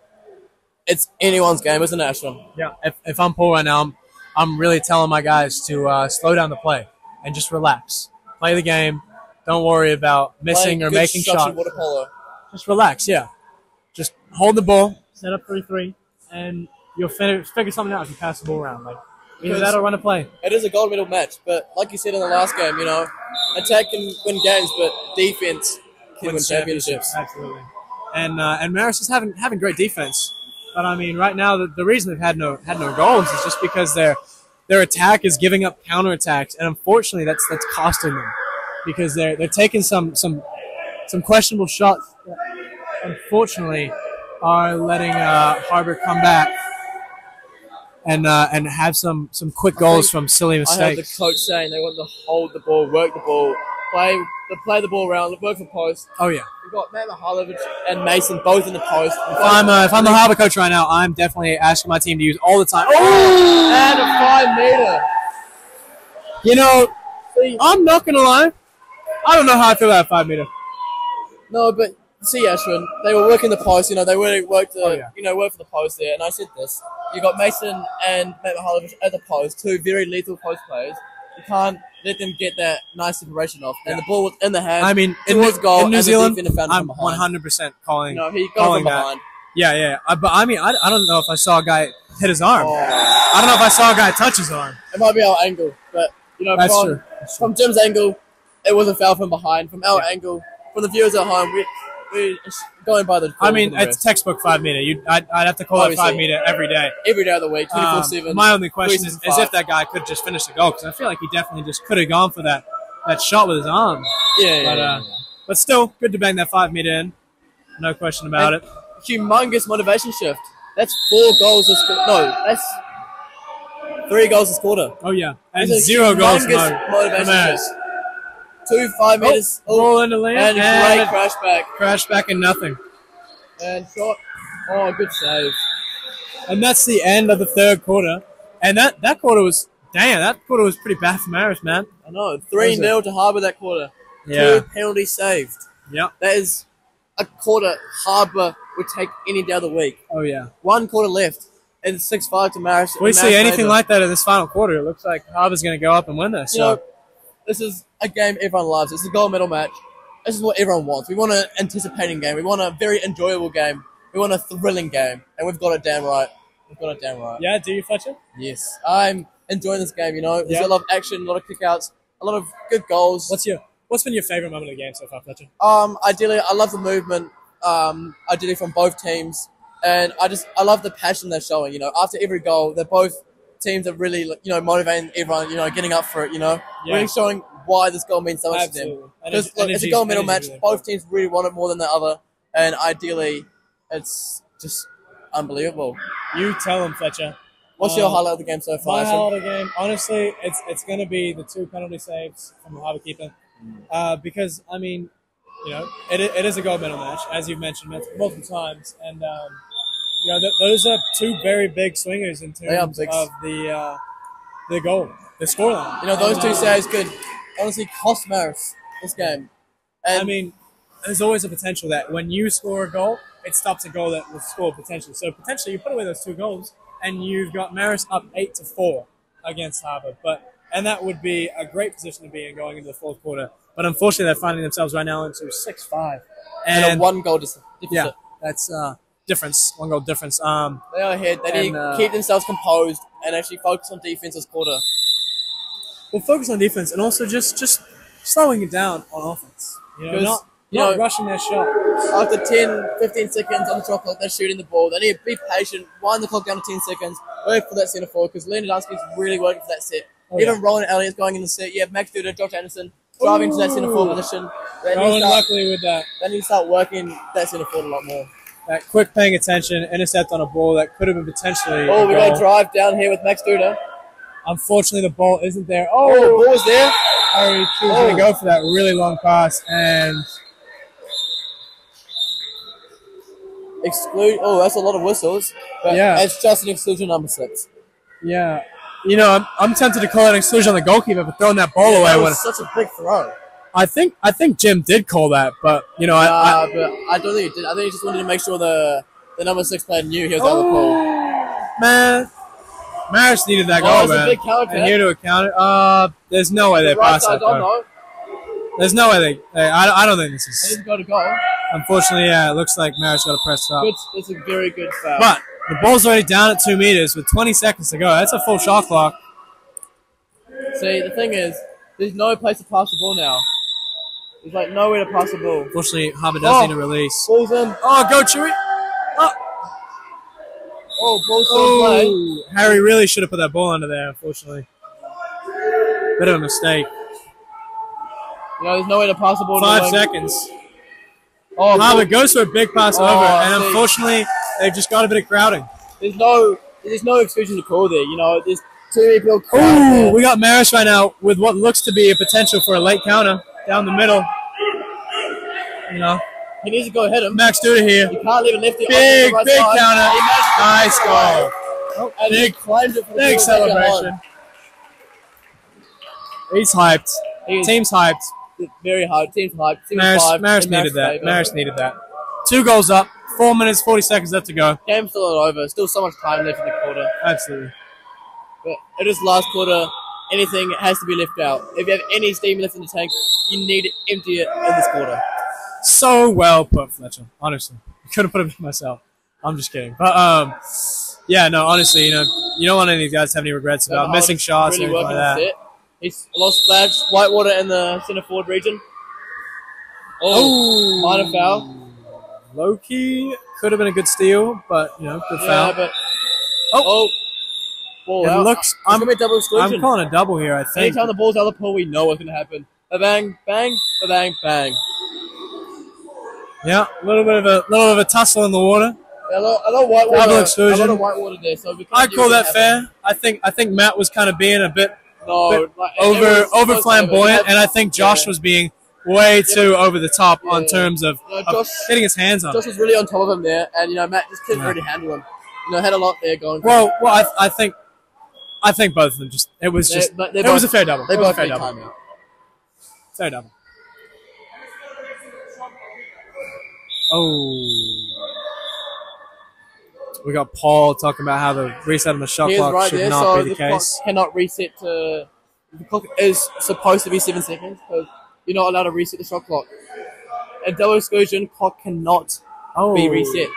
it's anyone's game, isn't it, Ashton? Yeah, if I'm Paul right now, I'm really telling my guys to slow down the play and just relax. Play the game. Don't worry about missing or making shots. Water polo. Just relax, yeah. Just hold the ball, set up 3-3, and you'll figure something out if you pass the ball around. Like, either that or run a play. It is a gold medal match, but like you said in the last game, attack can win games, but defense can win championships. Absolutely. And Marist is having great defense. But I mean, right now the reason they've had no goals is just because their attack is giving up counterattacks, and unfortunately that's costing them because they're taking some questionable shots that unfortunately are letting Harbour come back and have some quick goals from silly mistakes. I heard the coach saying they want to hold the ball, work the ball, play the ball around, work the post. Oh yeah. We've got Matt Mihailovic and Mason both in the post. If I'm the Harbour coach right now, I'm definitely asking my team to use all the time. Oh! And a 5-meter. I'm not gonna lie. I don't know how I feel about 5-meter. No, but see, Ashwin, they were working the post. They really worked work for the post there. And I said this: you got Mason and Matt Mihailovic at the post, 2 very lethal post players. You can't let them get that nice separation off. And the ball was in the hand. I mean, in New Zealand, I'm 100% calling. He got from behind. Yeah. But I mean, I don't know if I saw a guy hit his arm. Oh. I don't know if I saw a guy touch his arm. It might be our angle, but That's true. From Jim's angle, it was a foul from behind. From our angle, from the viewers at home, we're going by the. I mean, it's textbook 5-meter. I'd have to call it 5-meter every day. Every day of the week, 24/7. My only question is if that guy could just finish the goal, because I feel like he definitely just could have gone for that shot with his arm. But still, good to bang that 5-meter in. No question about it. Humongous motivation shift. That's 4 goals this quarter. No, that's 3 goals this quarter. Oh yeah, and 0 goals for motivation shift. 2 5-meters. Ball in the lane. And great crash back. Crash back and nothing. And shot. Oh, good save. And that's the end of the 3rd quarter. And that quarter was pretty bad for Marist, man. I know. 3-0 to Harbour that quarter. Yeah. 2 penalties saved. Yep. That is a quarter Harbour would take any day of the week. Oh yeah. 1 quarter left. And 6-5 to Marist. We see anything like that in this final quarter. It looks like Harbour's going to go up and win this. This is a game everyone loves. It's a gold medal match. This is what everyone wants. We want an anticipating game. We want a very enjoyable game. We want a thrilling game. And we've got it damn right. Yeah, do you, Fletcher? Yes. I'm enjoying this game, There's a lot of action, a lot of kickouts, a lot of good goals. What's been your favourite moment of the game so far, Fletcher? Ideally, I love the movement, ideally from both teams. And I love the passion they're showing, After every goal, they're both teams are really, motivating everyone, getting up for it, really showing why this goal means so much to them. Because it's a gold medal match. Both teams really want it more than the other, and ideally, it's just unbelievable. You tell them, Fletcher. What's your highlight of the game so far? My highlight of the game, honestly, it's going to be the 2 penalty saves from the Harbour keeper, because I mean, it is a gold medal match, as you've mentioned multiple times, and. Those are 2 very big swingers in terms of the goal, the scoreline. Those 2 saves could honestly cost Marist this game. And I mean, there's always a potential that when you score a goal, it stops a goal that was scored potentially. So potentially you put away those 2 goals and you've got Marist up 8-4 against Harbour. And that would be a great position to be in going into the 4th quarter. But unfortunately, they're finding themselves right now into 6-5. And a 1 goal deficit. Yeah, that's... difference, 1 goal difference. They are ahead. They need to keep themselves composed and actually focus on defense this quarter. Well, focus on defense and also just slowing it down on offense. Not rushing their shot. After 10, 15 seconds on the shot clock, they're shooting the ball. They need to be patient, wind the clock down to 10 seconds, wait for that centre forward because Leonardowski's really working for that set. Even Rowan Elliott's going in the set. Yeah, Max Duda, Josh Anderson driving to that centre forward position. Rowan luckily with that. They need to start working that centre forward a lot more. That quick paying attention, intercept on a ball that could have been potentially. Oh, we got a drive down here with Max Duda. Unfortunately, the ball isn't there. Oh, the ball is there. Harry was going to go for that really long pass and exclude. Oh, that's a lot of whistles. But yeah, it's just an exclusion number 6. Yeah, you know, I'm tempted to call it an exclusion on the goalkeeper for throwing that ball away. That was such a big throw. I think Jim did call that, but you know, but I don't think he did. I think he just wanted to make sure the number 6 player knew he was out of the pool. Man, Marist needed that goal, man. A big counter. And here to account it. There's no way they passed that. There's no way I don't think this is. They didn't go to goal. Unfortunately, yeah, it looks like Marist got to press up. It's a very good foul. But the ball's already down at 2 meters with 20 seconds to go. That's a full shot clock. See, the thing is, there's no place to pass the ball now. There's like nowhere to pass the ball. Unfortunately, Harbour does need a release. Ball's in. Oh, go Chewy! Ball's still play. Harry really should have put that ball under there, unfortunately. Bit of a mistake. You know, there's no way to pass the ball. 5 seconds. Harbour goes for a big pass over, and unfortunately, they've just got a bit of crowding. There's no exclusion to call there. You know, there's too many people crowding. We got Marist right now with what looks to be a potential for a late counter down the middle. You know, he needs to go hit him. Max Duda here. You can't leave it left. Big counter. Nice goal. And he climbed it for the big celebration. He's hyped. Team's hyped. Very hyped. Team's hyped. Marist needed that. Marist needed that. 2 goals up. 4 minutes, 40 seconds left to go. Game's still not over. Still so much time left in the quarter. Absolutely. But it is last quarter. Anything has to be left out. If you have any steam left in the tank, you need to empty it in this quarter. So well put, Fletcher. Honestly, I couldn't put it myself. I'm just kidding. But yeah, no. Honestly, you know, you don't want any of these guys to have any regrets about missing shots or anything like that. He's lost flags. Whitewater in the centre forward region. Minor foul. Low-key could have been a good steal, but you know, good foul. But ball it out. looks. I'm gonna be double exclusion. I'm calling a double here. I think. Anytime the ball's out of the pool, we know what's gonna happen. Bang, bang, bang, bang. Yeah, a little bit of a tussle in the water. A lot of whitewater. Double exclusion. A lot of whitewater there, so we I call that fair. I think Matt was kind of being a bit over flamboyant, and I think Josh was being way too over the top on terms of getting his hands on. Josh was really on top of him there, and you know Matt just couldn't really handle him. You know, had a lot there going. Well, I think both of them just it was a fair double. They both fair double. Time out. Fair double. Oh. We got Paul talking about how the reset on the shot clock should not be the case. Clock cannot reset to. The clock is supposed to be 7 seconds because you're not allowed to reset the shot clock. A double exclusion clock cannot be reset.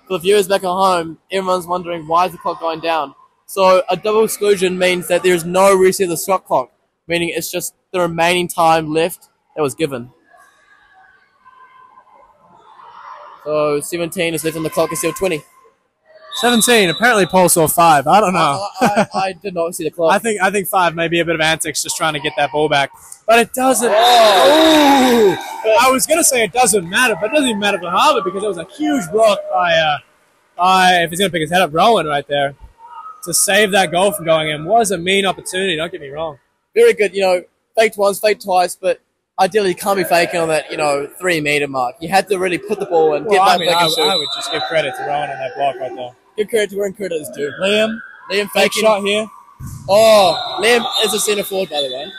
For the viewers back at home, everyone's wondering why is the clock going down. So a double exclusion means that there is no reset of the shot clock, meaning it's just the remaining time left that was given. So 17 is left on the clock instead of 20. 17. Apparently Paul saw 5. I don't know. I did not see the clock. I think 5 may be a bit of antics just trying to get that ball back. But it doesn't. I was going to say it doesn't matter, but it doesn't even matter for Harbour because it was a huge block by if he's going to pick his head up, Rowan right there. To save that goal from going in was a mean opportunity, don't get me wrong. Very good. You know, faked once, faked twice, but ideally you can't be faking on that, 3 meter mark. You had to really put the ball in, get back and shoot. I would just give credit to Rowan on that block right there. Give credit to where credit is due. Liam faking. Fake shot here. Oh, Liam is a centre forward, by the way.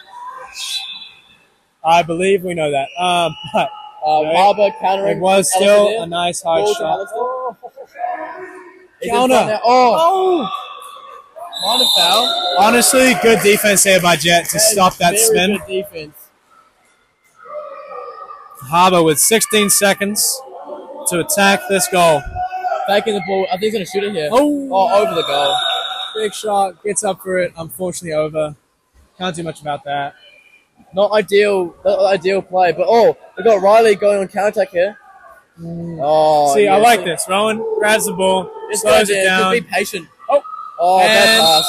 I believe we know that. But Harbour countering. It was still a nice hard shot. Counter. Minor foul. Honestly, good defense here by Jet to stop that spin. Good defense. Harbour with 16 seconds to attack this goal. Faking the ball. I think he's going to shoot it here. Over the goal. Big shot. Gets up for it. Unfortunately over. Can't do much about that. Not ideal play. But, we got Riley going on counter-attack here. I like this. Rowan grabs the ball. Slows it down. Just be patient. Oh, bad pass.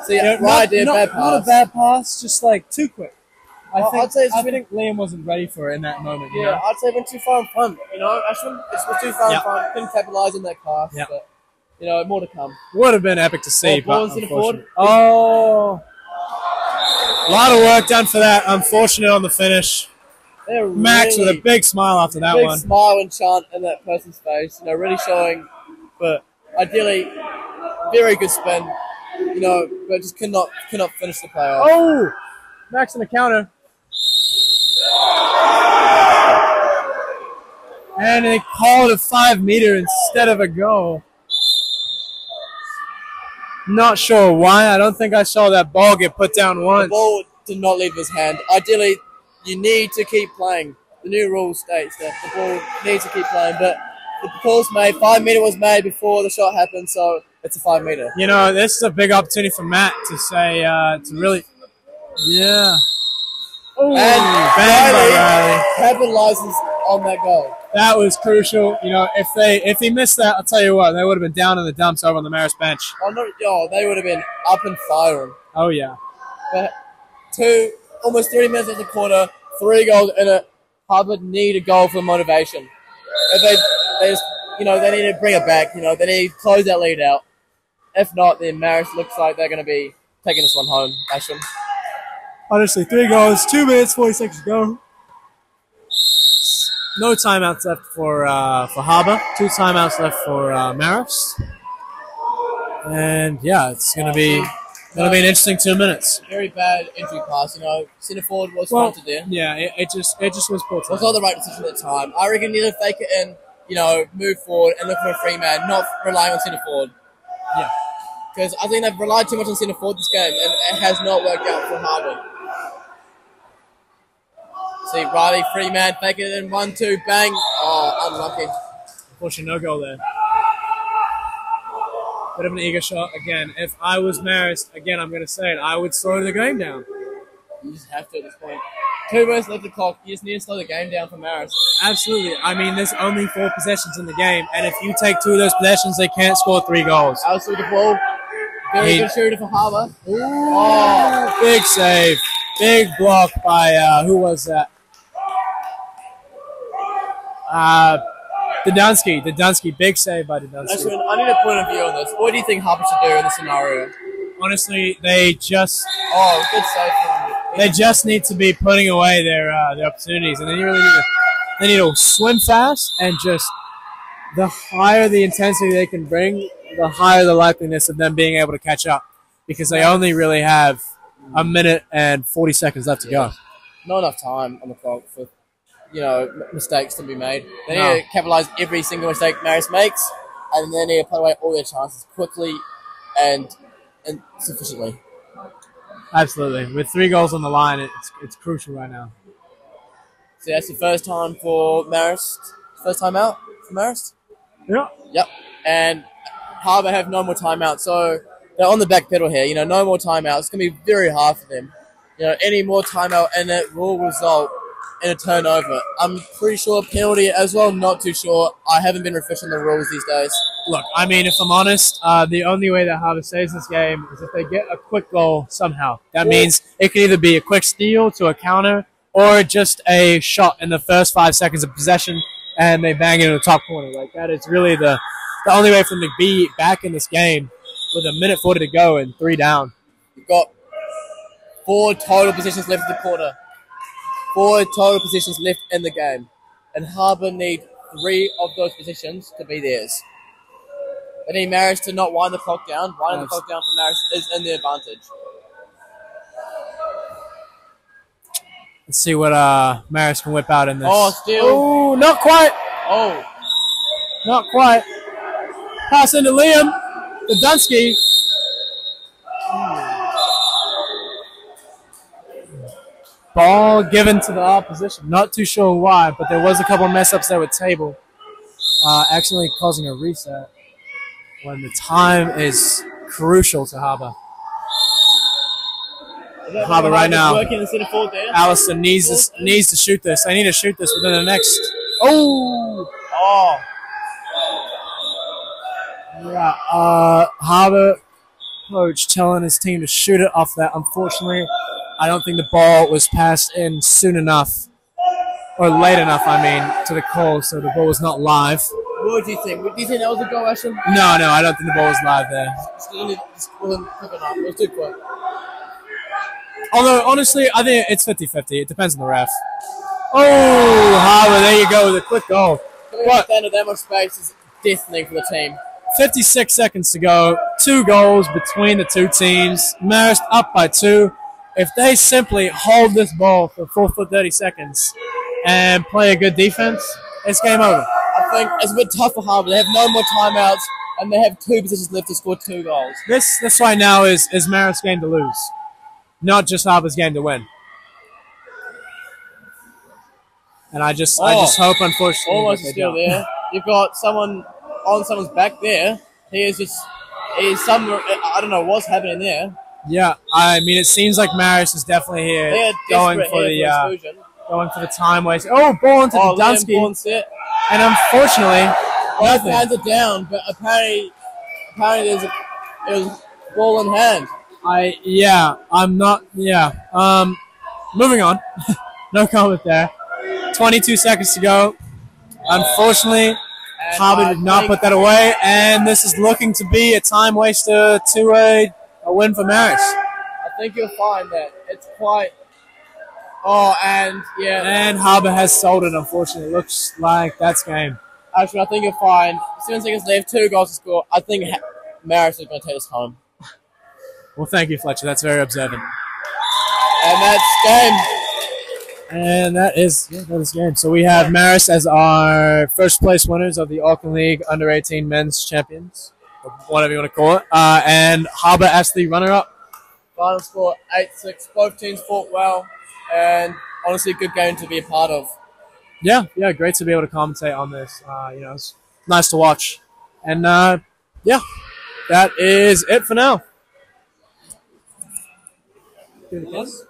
See, right there, bad pass. Not a bad pass, just like too quick. I think Liam wasn't ready for it in that moment. Yeah, you know? I'd say it went too far in front. You know, Ashwin, it was too far in front. Couldn't capitalise on that pass. Yep. But, you know, more to come. Would have been epic to see, but unfortunately. Oh, a lot of work done for that. Unfortunate on the finish. Max with a big smile after that one. Big smile and chant in that person's face. You know, really showing. But ideally, very good spin. You know, but just could not finish the playoff. Oh, Max on the counter. And they called a 5-meter instead of a goal. Not sure why. I don't think I saw that ball get put down once. The ball did not leave his hand. Ideally, you need to keep playing. The new rule states that the ball needs to keep playing, but the call's made. 5-meter was made before the shot happened, so it's a 5-meter. You know, this is a big opportunity for Matt to say, to really, yeah. Ooh, and Riley capitalizes on that goal. That was crucial. You know, if he missed that, I'll tell you what, they would have been down in the dumps over on the Marist bench. They would have been up and firing. Oh yeah. But almost 3 minutes of the quarter, 3 goals in it. Harbour need a goal for motivation. If they just, you know, they need to bring it back. You know, they need to close that lead out. If not, then Marist looks like they're going to be taking this one home. Ashwin. Honestly, 3 goals, 2 minutes, 40 seconds to go. No timeouts left for Harbour. 2 timeouts left for Marist. And yeah, it's gonna be an interesting 2 minutes. Very bad entry pass. You know, centre forward was fronted there. Yeah, it just was poor time. It was not the right decision at the time. I reckon you need to fake it in. You know, move forward and look for a free man, not relying on centre forward. Yeah, because I think they've relied too much on centre forward this game, and it has not worked out for Harbour. See, Riley, free man, fake it in, 1-2, bang. Oh, unlucky. Unfortunately, no goal there. Bit of an eager shot. Again, if I was Marist, again, I'm going to say it, I would slow the game down. You just have to at this point. 2 minutes left the clock. You just need to slow the game down for Marist. Absolutely. I mean, there's only 4 possessions in the game, and if you take 2 of those possessions, they can't score 3 goals. Alice with the ball. Very good shooter for Harbour. Oh, big save. Big block by, who was that? Dunsky, big save by Dunsky. I need a point of view on this. What do you think Harbour should do in this scenario? Honestly, they just... Oh, good save from you. They just need to be putting away their opportunities, and they need to swim fast, and just the higher the intensity they can bring, the higher the likeliness of them being able to catch up, because they only really have 1 minute and 40 seconds left to go. Not enough time on the clock for, you know, mistakes to be made. They need to capitalise every single mistake Marist makes, and they need to put away all their chances quickly and sufficiently. Absolutely. With 3 goals on the line, it's crucial right now. So that's the first time for Marist. First time out for Marist? Yeah. Yep. And Harbour have no more timeouts, so they're on the back pedal here. You know, no more timeouts. It's going to be very hard for them. You know, any more timeout and it will result in a turnover. I'm pretty sure a penalty as well, not too sure. I haven't been refreshed on the rules these days. Look, I mean, if I'm honest, the only way that Harbour saves this game is if they get a quick goal somehow. That means it can either be a quick steal to a counter or just a shot in the first 5 seconds of possession and they bang it in the top corner. Like, that is really the only way for them to be back in this game with 1:40 to go and 3 down. You've got 4 total positions left in the quarter. 4 total positions left in the game. And Harbour need 3 of those positions to be theirs. They need Marist to not wind the clock down. Winding the clock down for Marist is in the advantage. Let's see what Marist can whip out in this. Oh, still. Oh, not quite. Oh. Not quite. Pass into Liam. To Dunsky. Ball given to the opposition. Not too sure why, but there was a couple of mess-ups there with Table. Accidentally causing a reset when the time is crucial to Harbour. Harbour right now. Allison needs to shoot this. They need to shoot this within the next... Oh! Oh! Yeah, Harbour coach telling his team to shoot it off that. Unfortunately, I don't think the ball was passed in soon enough, or late enough, I mean, to the call, so the ball was not live. What do you think? Do you think that was a goal, Ashton? No, I don't think the ball was live there. Just wasn't quick enough. It was too quick. Although, honestly, I think it's 50-50. It depends on the ref. Oh, Harbour, there you go with a quick goal. But at that much space is deafening for the team. 56 seconds to go. 2 goals between the two teams. Marist up by 2. If they simply hold this ball for 30 seconds and play a good defense, it's game over. I think it's a bit tough for Harbour. They have no more timeouts, and they have 2 positions left to score 2 goals. This right now is Marist's game to lose, not just Harbour's game to win. And I just hope, unfortunately, almost still there. You've got someone on someone's back there. I don't know what's happening there. Yeah, I mean, it seems like Marist is definitely here going for the time waste. Oh, ball into Dunsky. And unfortunately, both hands are down, but apparently it was ball in hand. Moving on. No comment there. 22 seconds to go. Unfortunately, Harbour did not put that away, and this is looking to be a time waster to a win for Marist. I think you'll find that it's quite. Oh, and yeah. And Harbour has sold it, unfortunately. Looks like that's game. Actually, I think you'll find 7 seconds left, 2 goals to score. I think Marist is going to take us home. Well, thank you, Fletcher. That's very observant. And that's game. And that is game. So we have Marist as our first place winners of the Auckland League Under-18 Men's Champions, or whatever you want to call it, and Harbour as the runner-up. Final score 8-6. Both teams fought well, and honestly, a good game to be a part of. Yeah, great to be able to commentate on this. It's nice to watch. And that is it for now. Yes.